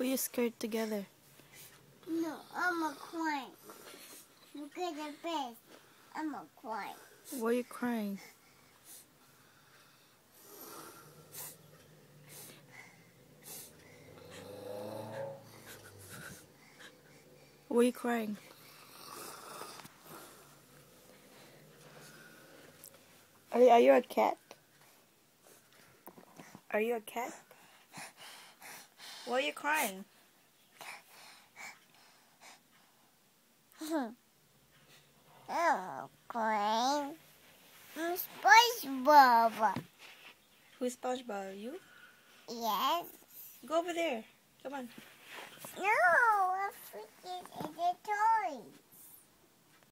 Put your skirt together. No, I'm a crying. Look at the face. I'm a crying. Why are you crying? Why are you crying? Are you a cat? Are you a cat? Why are you crying? I'm crying. I'm SpongeBob. Who's SpongeBob? You? Yes. Go over there. Come on. No, I'm freaking